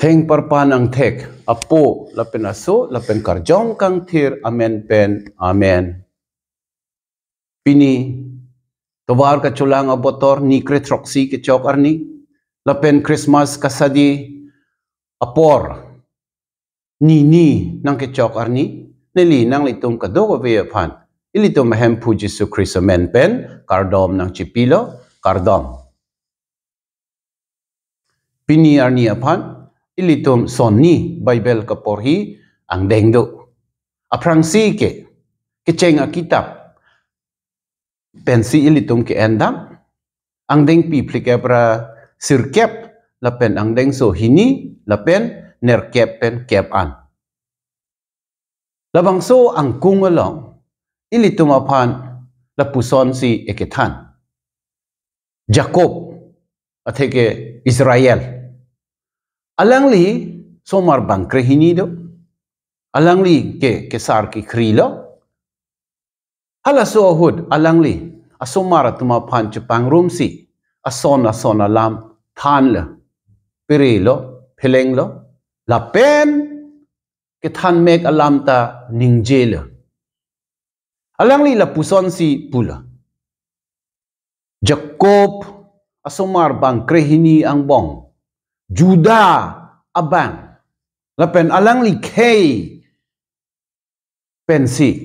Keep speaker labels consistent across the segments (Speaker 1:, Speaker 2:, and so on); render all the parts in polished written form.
Speaker 1: Theng parpan ang thek, apo lapen aso, lapen karjong kang thir, amen pen, amen. Pini, tawar ka chulang abotor, ni kretroksi ke chok arni, lapen Christmas kasadi, apor, ni nang ke chok arni, nili nang litum kadogo veyapan, ilitum mahem pu Jesu Christ amen pen, kardom nang chipilo, kardom. Pini arni apan, ilitum sonni Bible kaporhi ang dengdo. Aprangsi ke keceng kitab pensi ilitum ke endam ang deng pi plikebra sirkep lapen ang deng so hini lapen nerkep pen kep an. Labang so ang kungalong ilitum apan lapuson si eketan. Jacob ateke Israel. Alang li somar bang krehinido, alang li ke kesar ki krilo, halaso ahud alang li asomara tumapan cepang rumsi, asona alam than le, pirilo, peleng lo, lapen ke than mek alam ta ningjele. Alang li lapuson si pula. Jacob asomar bang krehini ang bong. Juda abang lapen alang li kay pensi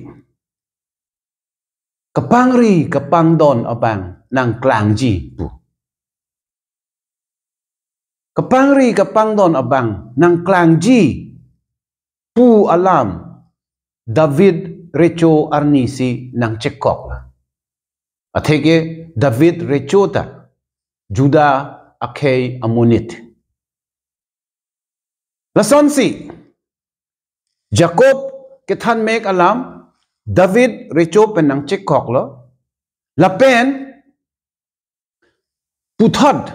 Speaker 1: kapangri kapangdon abang nang klangji pu kapangri kapangdon abang nang klangji pu alam David recho arnisi nang cekok athege David rechota Juda akay amunit. Lason si Jacob kethan mek alam David recho penang cekok lo lapen puthad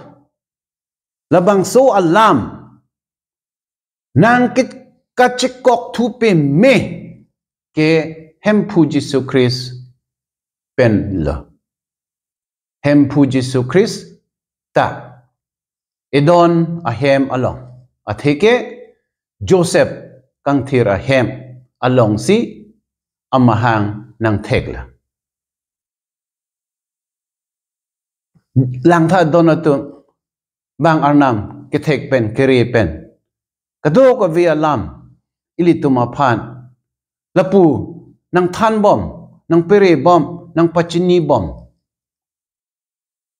Speaker 1: labang so alam nang kit kacekok tupe me ke hempu Jesu Christ pen lo hempu Jesu Christ ta edon ahem along atheke Joseph kang thira hem along si amahang nang thegla. Lang tha donato bang arnam kethek pen keri pen. Kado ko vi alam ilitumapan lapu nang than bom nang pere bom nang pachini bom.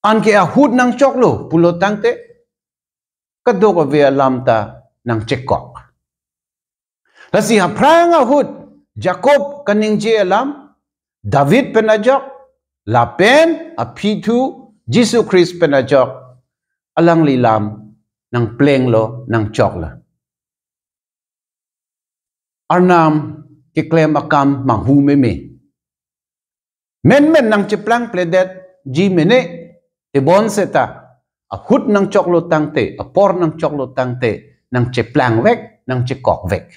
Speaker 1: An ke ahud nang choklo pulo tangte kado ko vi alam ta nang cekok. Lasi haprang ahud Jacob kaning je alam David penajok lapen apitu Jesus Christ penajok alang lilam nang pleng lo nang chokla. Arnam kiklem akam manghu meme. Men nang ceplang pledet ji mene tebon seta ahud nang choklo tangte apor nang choklo tangte nang ceplang vek nang cekok vek.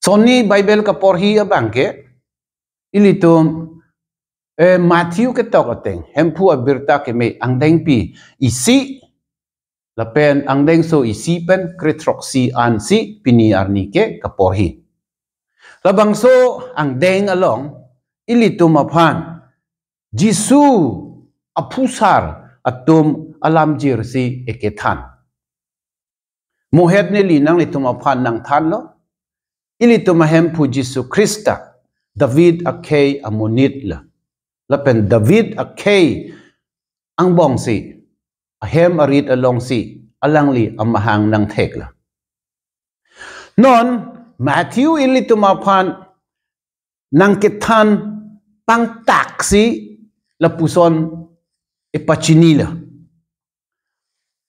Speaker 1: Soni Bible kaporhi abang ke ilitum Matthew ketok ateng hempu abirta ke me ang deng pi isi lapen ang deng so isi pen kretroksi an si pini arni ke kaporhi. Labang so ang deng along ilitum apan Jisu apusar atum alam jir si ekethan. Mohed ni linang litum apan nang than lo ilitum ahem pu Jesu Krista David akay amunit la. Lapen David akay ang bong si ahem arit along si alang li amahang nang thekla. Non Matthew ilitum apan nang kethan pang taksi lapuson ipachinila.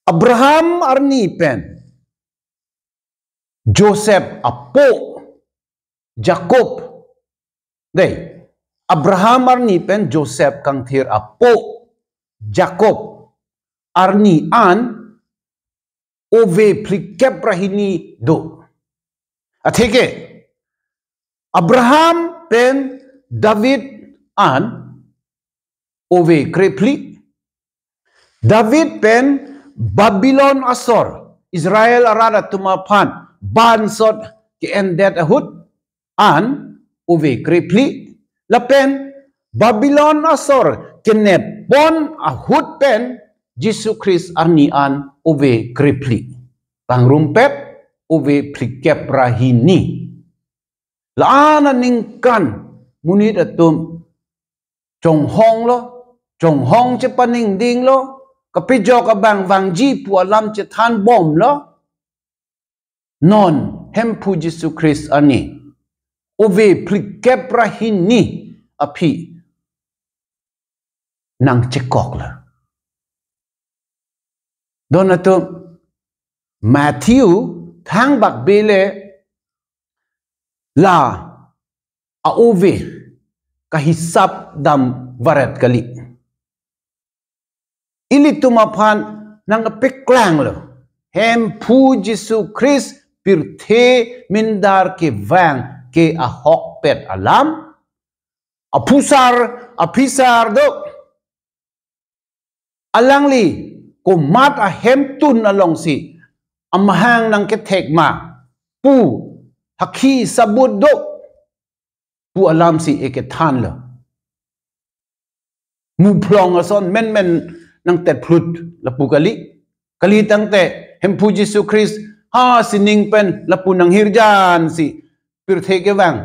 Speaker 1: Abraham arni pen Joseph apo Jacob day Abraham arni pen Joseph kang thir apo Jacob arni an ove plikep rahini do atheke Abraham pen David an ove krepli David pen Babylon asor Israel arada tumapan bansot ki endet ahut an uve kripli lapen Babylon asor kinepon ahut pen Jesus Christ arnian uve kripli pangrumpet uve prikep rahini laana ningkan munit atum chong hong lo chong hong che paning ding lo kapijo ka bang wang ji pu alam che than bom lo non hempu Jesus Christ ani uve prikep rahini api nang cekok la donato Matthew thang bak bele la a uve kahisap dam varet kali ili tumapan nang apiklang lo hem pu Jesus Christ pirthe mindar ke vang ke ahok pet alam apisar do alangli kumat a hem tun along si amahang nang ketek ma pu hakhi sabut do pu alam si ekethan lo mu plong ason men nang tet plut la pu kali tang te hem pu Jesus Christ ha sining pen la pu nang hirjan si pirthe ke wang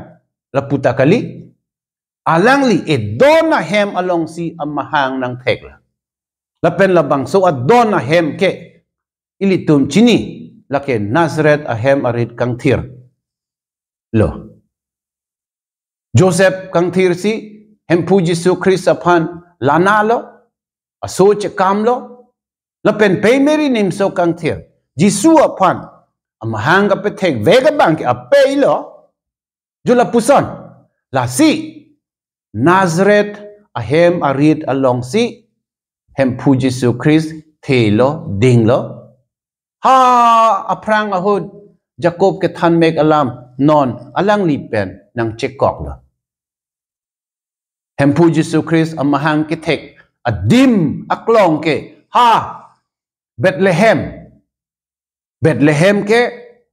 Speaker 1: la pu ta kali alangli edona hem along si amahang nang thek la lapen labang so adona hem ke ilitum chini lake Nazareth ahem arit kang thir lo Joseph kang thir si hempu Jesus Christ apan lana lo aso che kam lo lapen pay meri nim so kang thir Jisu apan amahang ka petek vega bang ke apay lo jula puson la si Nazareth ahem arit along si hempu Jesus Christ thelo dinglo ha aprang ahud Jacob ke than mek alam non alang lipen nang chekok lo hempu Jesus Christ amahang ke tek adim aklong ke ha Bethlehem ke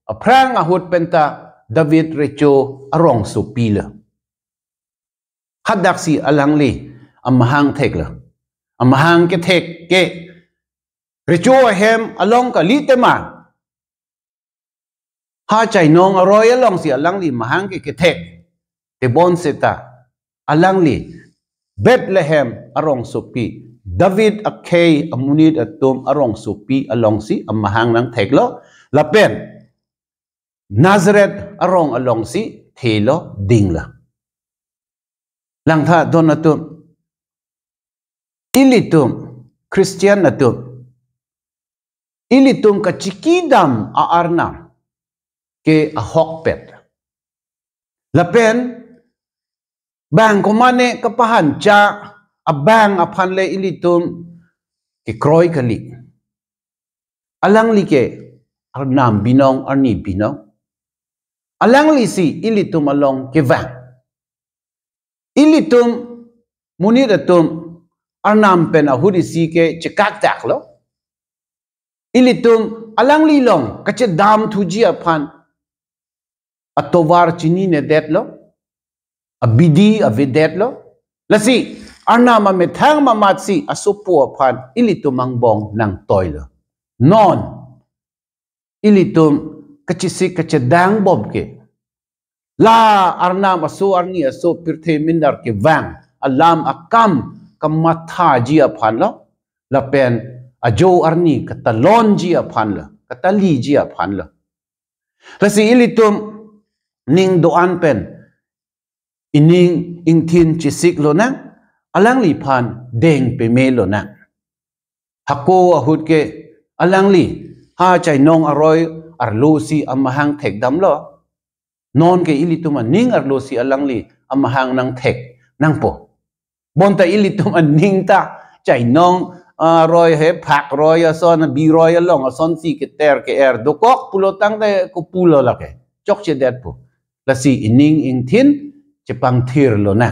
Speaker 1: aprang ahud penta David recho arong supila hadak si alang li amahang tek lo amahang ke tek ke recho ahem along ka litema ha chai nong aroy along si alang li mahang ke tek te bon seta alang li Bethlehem arong supi David akay amunid atum arong supi along si amahang nang tek lo lapen Nazareth arong along si thelo dingla lang tha don atum ilitum Christian atum ilitum kachikidam aarnam ke ahokpet lapen bang kumane kapahan cha abang apanle ilitum ke kroy kali alang li ke arnam binong arni binong alang li si ilitum along ke vang ilitum munid atum arnam pen ahudi si ke chekak tak lo ilitum alang li long kache dam thuji apan atovar chini ne det lo abidi avidet lo lasi arnama methang mamatsi asupo apan ilitum angbong nang toilo non ilitum kachisi kachedang bob ke la arnam asu arni asu pirthe mindar ke vang alam akam kamatha ji apan lo lapen ajo arni katalon ji apan lo katali ji apan lo lasi ilitum ning doan pen ining ingthin chisik lo na alang li phan deng pe me lo na hako ahut ke alang li ha chai nong aroy arlo si amahang thek dam lo non ke ilituma ning arlo si alang li amahang nang thek nang po bonta ilituma ning ta chai nong roy he phak roy ason bi roy along ason si ke ter ke er do kok pulo tang te ko pulo la ke chok che det po la si ining ingthin che pang thir lo na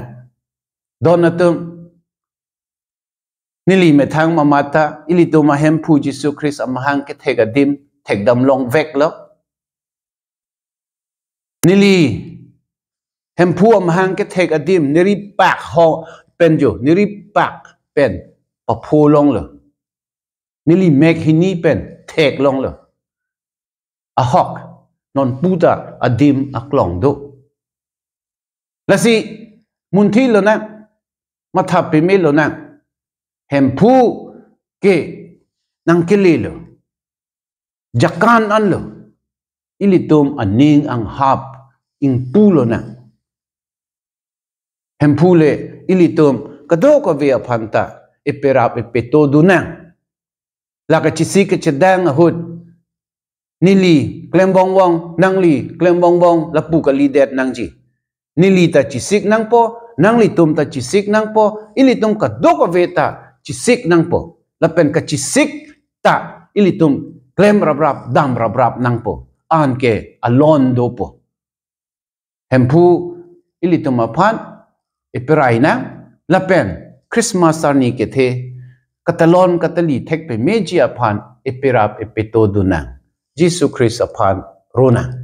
Speaker 1: donatum nili me thang mamata ili tu ma hempu Jesu Christ amahang ke thega dim thek dam long vek lo nili hempu amahang ke thega dim niri pak ho pen jo niri pak pen papu long lo nili mek hini pen thek long lo ahok non puta adim aklong do lasi munthi lo na mathapi me lo na hempu ke nang kililo jakan an lo ilitum aning ang hap ing pulo na hempu le ilitum kado ko via phanta iperap ipeto dunang laka chisi ke chedang ahud nili klembong wong nangli klembong wong lapu ka lidet nangji nili ta chisik nang po nangli tum ta chisik nang po ilitum kado ko veta chisik nang po lapen ka chisik ta ilitum klem rabrap dam rabrap nang po an ke alon do po hempu ilitum aphan iperai na lapen Christmas arni ke the katalon katali thek pe meji aphan iperap ipeto duna Jesus Christ aphan rona